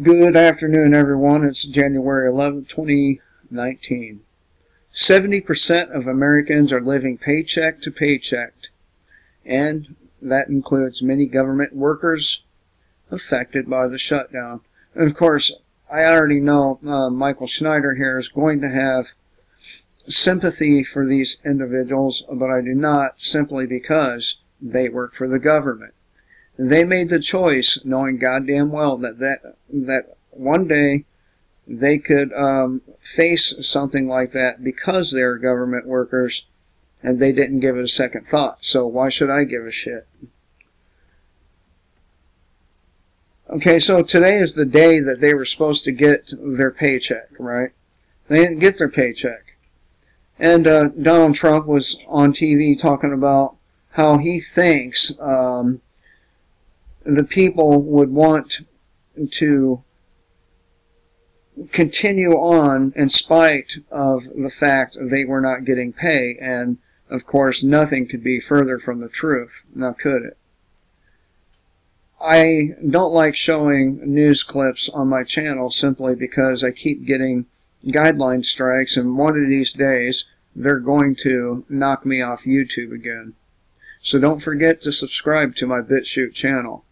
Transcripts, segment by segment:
Good afternoon, everyone. It's January 11th, 2019. 70% of Americans are living paycheck to paycheck, and that includes many government workers affected by the shutdown. And of course, I already know Michael Schneider here is going to have sympathy for these individuals, but I do not, simply because they work for the government. They made the choice knowing goddamn well that one day they could face something like that because they're government workers, and they didn't give it a second thought. So why should I give a shit? Okay, so today is the day that they were supposed to get their paycheck, right? They didn't get their paycheck. And Donald Trump was on TV talking about how he thinks the people would want to continue on in spite of the fact they were not getting pay. And, of course, nothing could be further from the truth. Now, could it? I don't like showing news clips on my channel simply because I keep getting guideline strikes, and one of these days they're going to knock me off YouTube again. So don't forget to subscribe to my BitChute channel.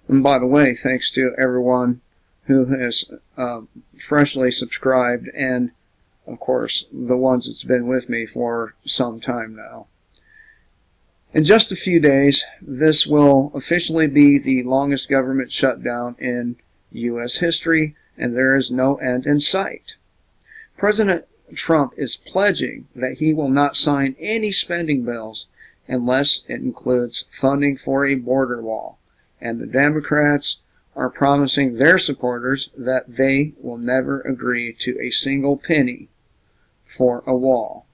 And by the way, thanks to everyone who has freshly subscribed, and of course the ones that's been with me for some time now. In just a few days, this will officially be the longest government shutdown in U.S. history, and there is no end in sight. President Trump is pledging that he will not sign any spending bills unless it includes funding for a border wall. And the Democrats are promising their supporters that they will never agree to a single penny for a wall.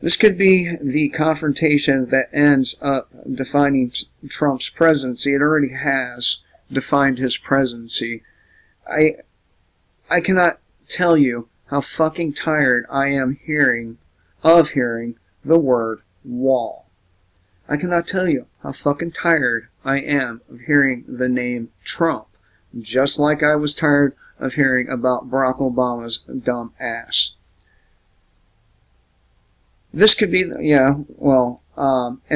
This could be the confrontation that ends up defining Trump's presidency. It already has defined his presidency. I cannot tell you how fucking tired I am of hearing the word wall. I cannot tell you how fucking tired I am of hearing the name Trump, just like I was tired of hearing about Barack Obama's dumb ass. This could be, and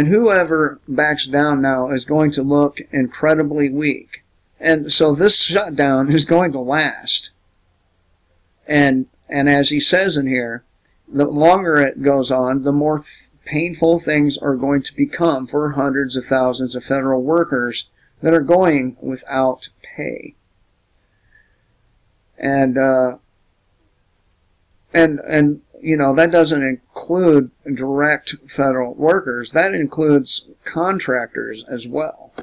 whoever backs down now is going to look incredibly weak. And so this shutdown is going to last. And as he says in here, the longer it goes on, the more painful things are going to become for hundreds of thousands of federal workers that are going without pay. And you know, that doesn't include direct federal workers. That includes contractors as well.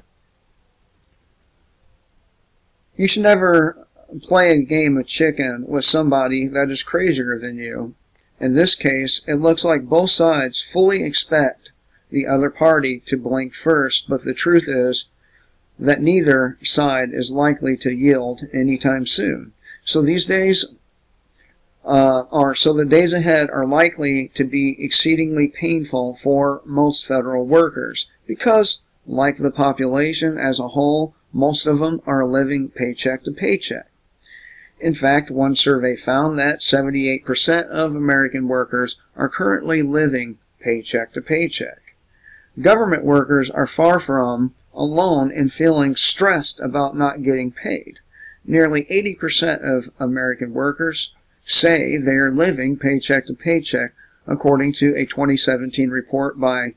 You should never play a game of chicken with somebody that is crazier than you. In this case, it looks like both sides fully expect the other party to blink first, but the truth is that neither side is likely to yield anytime soon. So these days the days ahead are likely to be exceedingly painful for most federal workers because, like the population as a whole, most of them are living paycheck to paycheck. In fact, one survey found that 78% of American workers are currently living paycheck to paycheck. Government workers are far from alone in feeling stressed about not getting paid. Nearly 80% of American workers say they are living paycheck to paycheck, according to a 2017 report by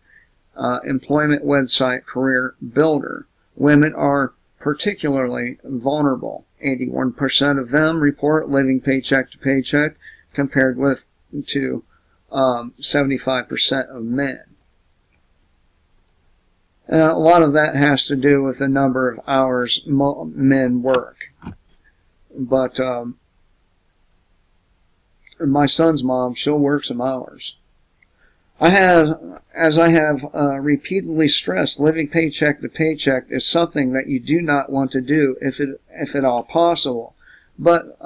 employment website Career Builder. Women are particularly vulnerable. 81% of them report living paycheck to paycheck, compared with 75% of men. A lot of that has to do with the number of hours men work. But my son's mom, she'll work some hours. As I have repeatedly stressed, living paycheck to paycheck is something that you do not want to do if at all possible. But,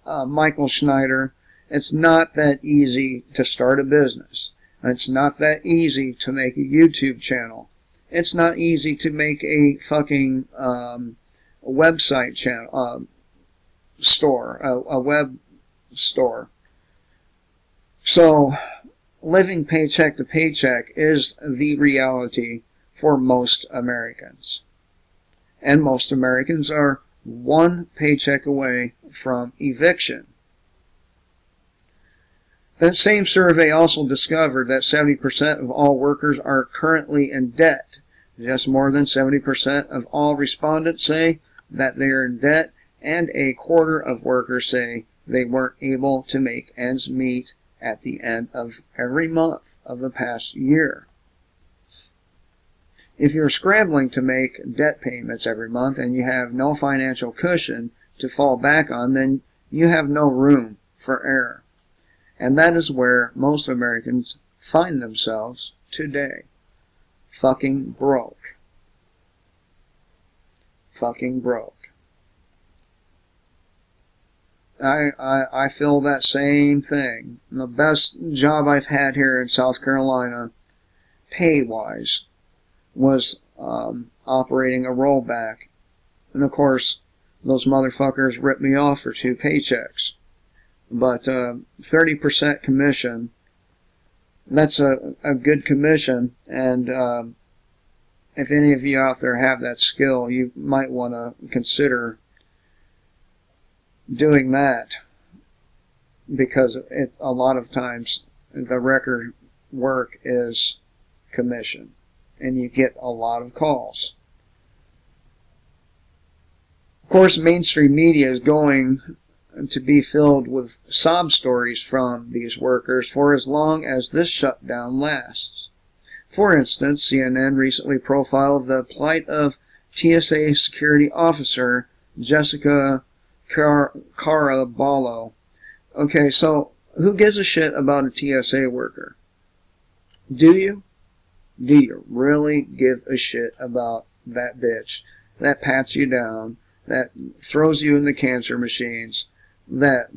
Michael Schneider, it's not that easy to start a business. It's not that easy to make a YouTube channel. It's not easy to make a fucking website channel, store, a web store. So living paycheck to paycheck is the reality for most Americans. And most Americans are one paycheck away from eviction. That same survey also discovered that 70% of all workers are currently in debt. Just more than 70% of all respondents say that they are in debt, and a quarter of workers say they weren't able to make ends meet at the end of every month of the past year. If you're scrambling to make debt payments every month and you have no financial cushion to fall back on, then you have no room for error. And that is where most Americans find themselves today. Fucking broke. Fucking broke. I feel that same thing. The best job I've had here in South Carolina, pay-wise, was operating a rollback. And of course, those motherfuckers ripped me off for 2 paychecks. But 30% commission, that's a good commission, and if any of you out there have that skill, you might want to consider doing that, because a lot of times the record work is commission, and you get a lot of calls. Of course, mainstream media is going to be filled with sob stories from these workers for as long as this shutdown lasts. For instance, CNN recently profiled the plight of TSA security officer Jessica Caraballo. Okay, so who gives a shit about a TSA worker? Do you? Do you really give a shit about that bitch that pats you down, that throws you in the cancer machines, that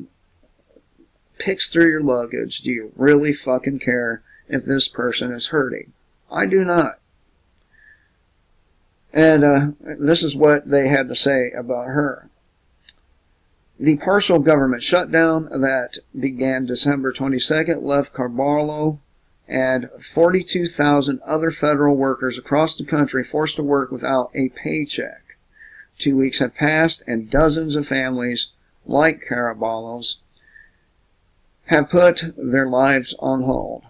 picks through your luggage? Do you really fucking care if this person is hurting? I do not. And this is what they had to say about her. The partial government shutdown that began December 22nd left Caraballo and 42,000 other federal workers across the country forced to work without a paycheck. 2 weeks have passed, and dozens of families like Caraballo's have put their lives on hold.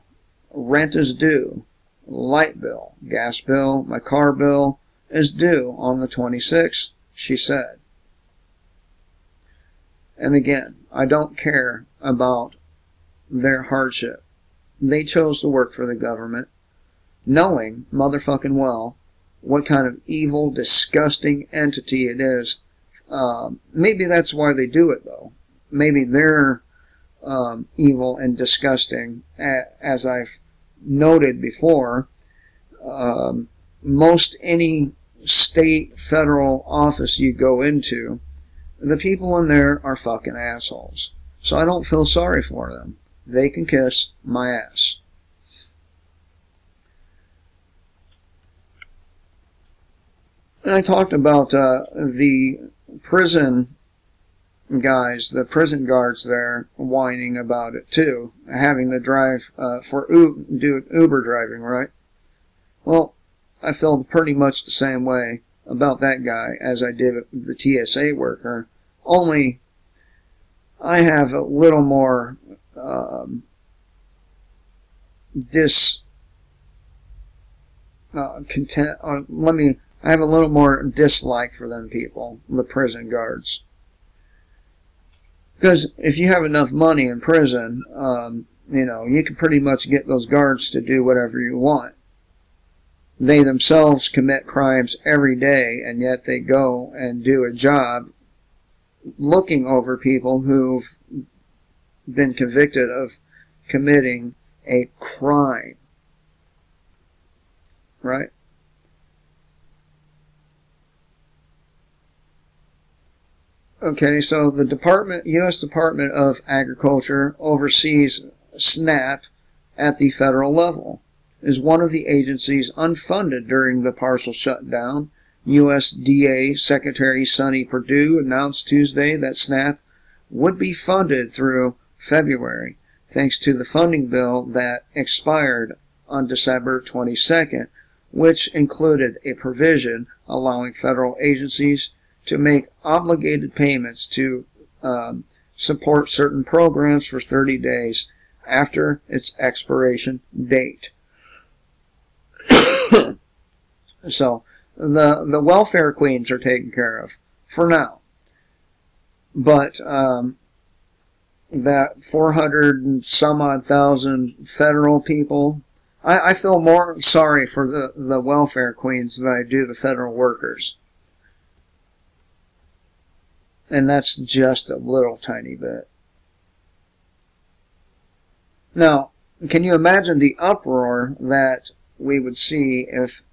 Rent is due, light bill, gas bill, my car bill is due on the 26th, she said. And again, I don't care about their hardship. They chose to work for the government, knowing motherfucking well what kind of evil, disgusting entity it is. Maybe that's why they do it, though. Maybe they're evil and disgusting. As I've noted before, most any state, federal office you go into, the people in there are fucking assholes. So I don't feel sorry for them. They can kiss my ass. And I talked about the prison guys, the prison guards there, whining about it too, having to drive do Uber driving, right? Well, I feel pretty much the same way about that guy as I did the TSA worker, only I have a little more I have a little more dislike for them people, the prison guards. Because if you have enough money in prison, you know, you can pretty much get those guards to do whatever you want. They themselves commit crimes every day, and yet they go and do a job looking over people who've been convicted of committing a crime. Right? Okay, so the U.S. Department of Agriculture oversees SNAP at the federal level, is one of the agencies unfunded during the partial shutdown USDA Secretary Sonny Perdue announced Tuesday that SNAP would be funded through February, thanks to the funding bill that expired on December 22nd, which included a provision allowing federal agencies to make obligated payments to support certain programs for 30 days after its expiration date. So, the welfare queens are taken care of, for now. But, that 400 and some odd thousand federal people, I feel more sorry for the welfare queens than I do the federal workers. And that's just a little tiny bit. Now, can you imagine the uproar that we would see if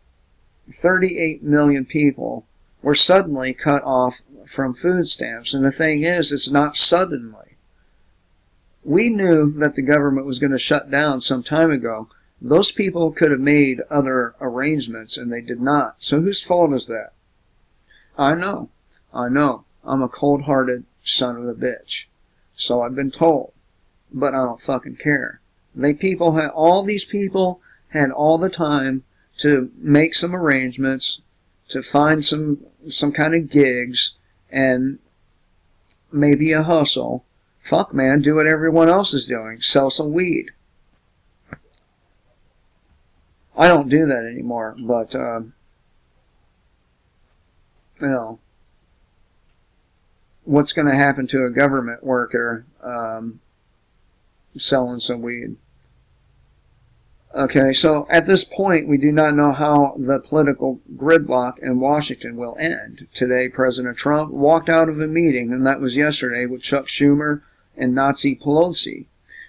38 million people were suddenly cut off from food stamps? And the thing is, it's not suddenly. We knew that the government was going to shut down some time ago. Those people could have made other arrangements, and they did not. So whose fault is that? I know. I'm a cold-hearted son of a bitch. So I've been told. But I don't fucking care. All these people had all the time to make some arrangements, to find some kind of gigs, and maybe a hustle. Fuck, man, do what everyone else is doing. Sell some weed. I don't do that anymore, but, you know, what's going to happen to a government worker selling some weed? Okay, so at this point, we do not know how the political gridlock in Washington will end. Today, President Trump walked out of a meeting, and that was yesterday, with Chuck Schumer and Nancy Pelosi,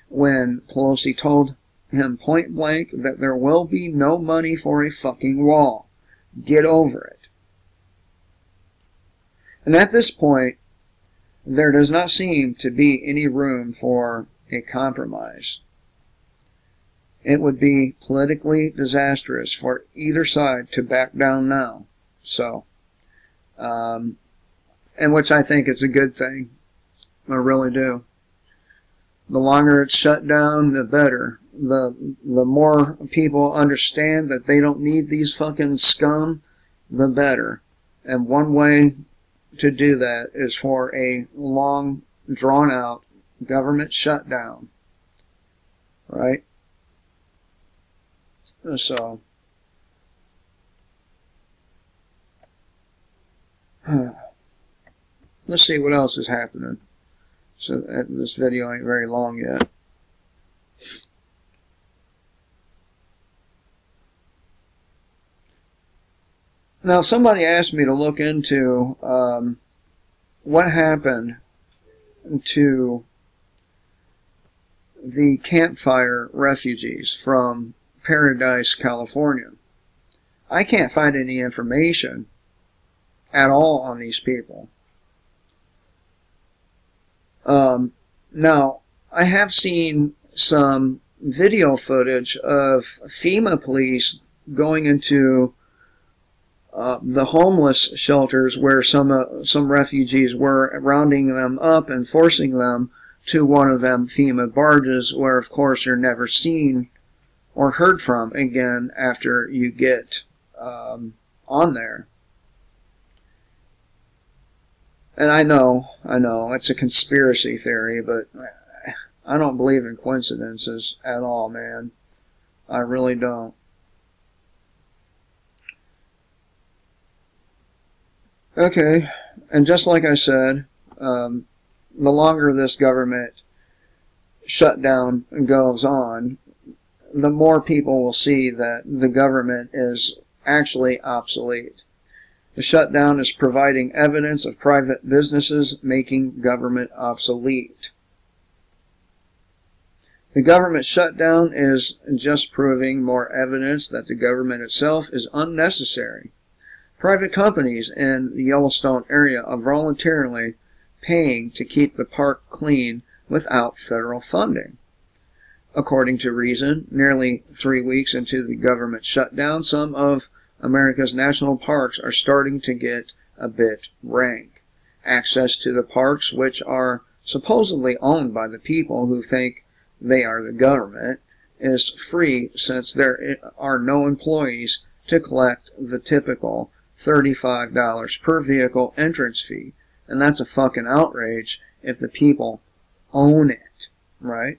when Pelosi told him point blank that there will be no money for a fucking wall. Get over it. And at this point, there does not seem to be any room for a compromise. It would be politically disastrous for either side to back down now. So, and which I think is a good thing. I really do. The longer it's shut down, the better. The more people understand that they don't need these fucking scum, the better. And one way to do that is for a long, drawn-out government shutdown. Right? So, let's see what else is happening. So, this video ain't very long yet. Now, somebody asked me to look into what happened to the Camp Fire refugees from Paradise, California. I can't find any information at all on these people. Now, I have seen some video footage of FEMA police going into the homeless shelters where some refugees were, rounding them up and forcing them to one of them FEMA barges, where of course you're never seen or heard from again after you get on there. And I know, it's a conspiracy theory, but I don't believe in coincidences at all, man. I really don't. Okay, and just like I said, the longer this government shutdown goes on, the more people will see that the government is actually obsolete. The shutdown is providing evidence of private businesses making government obsolete. The government shutdown is just proving more evidence that the government itself is unnecessary. Private companies in the Yellowstone area are voluntarily paying to keep the park clean without federal funding. According to Reason, nearly 3 weeks into the government shutdown, some of America's national parks are starting to get a bit rank. Access to the parks, which are supposedly owned by the people who think they are the government, is free since there are no employees to collect the typical $35 per vehicle entrance fee. And that's a fucking outrage if the people own it, right?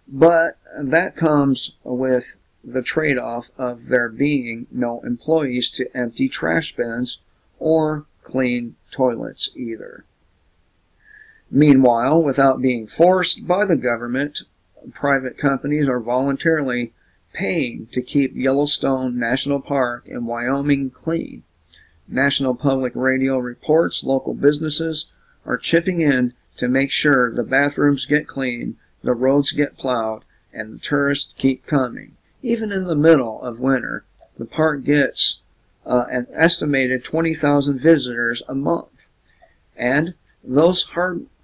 But that comes with the trade-off of there being no employees to empty trash bins or clean toilets either. Meanwhile, without being forced by the government, private companies are voluntarily paying to keep Yellowstone National Park in Wyoming clean. National Public Radio reports local businesses are chipping in to make sure the bathrooms get clean, the roads get plowed, and the tourists keep coming. Even in the middle of winter, the park gets an estimated 20,000 visitors a month. And those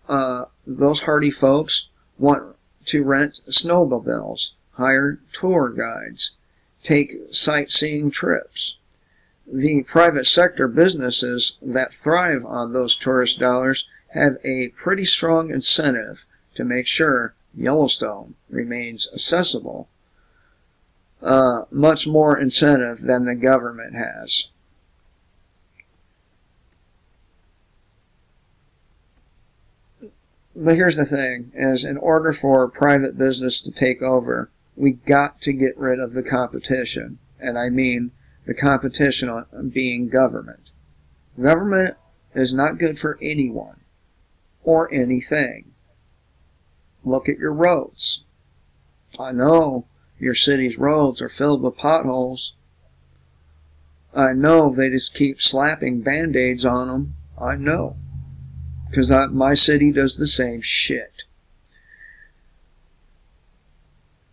hardy folks want to rent snowmobiles, hire tour guides, take sightseeing trips. The private sector businesses that thrive on those tourist dollars have a pretty strong incentive to make sure Yellowstone remains accessible. Much more incentive than the government has. But here's the thing, is in order for private business to take over, we got to get rid of the competition. And I mean the competition being government. Government is not good for anyone or anything. Look at your roads. I know your city's roads are filled with potholes. I know they just keep slapping band-aids on them. I know. Because my city does the same shit.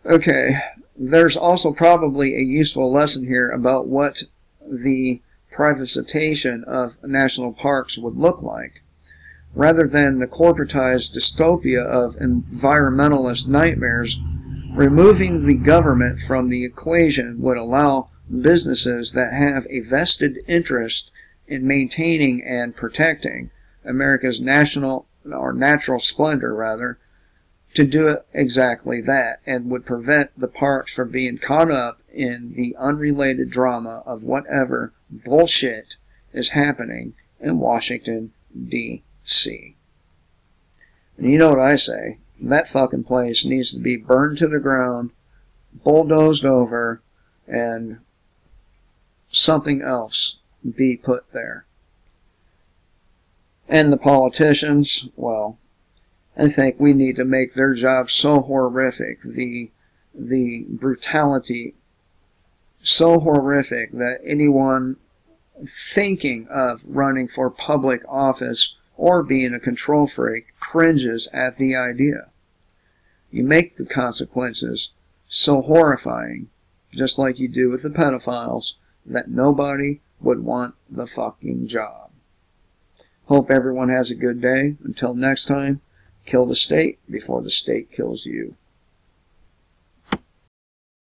Okay, there's also probably a useful lesson here about what the privatization of national parks would look like. Rather than the corporatized dystopia of environmentalist nightmares, removing the government from the equation would allow businesses that have a vested interest in maintaining and protecting America's natural splendor, to do exactly that, and would prevent the parks from being caught up in the unrelated drama of whatever bullshit is happening in Washington, D.C. And you know what I say? That fucking place needs to be burned to the ground, bulldozed over, and something else be put there. And the politicians, well, I think we need to make their job so horrific, the brutality so horrific that anyone thinking of running for public office or being a control freak cringes at the idea. You make the consequences so horrifying, just like you do with the pedophiles, that nobody would want the fucking job. Hope everyone has a good day. Until next time, kill the state before the state kills you.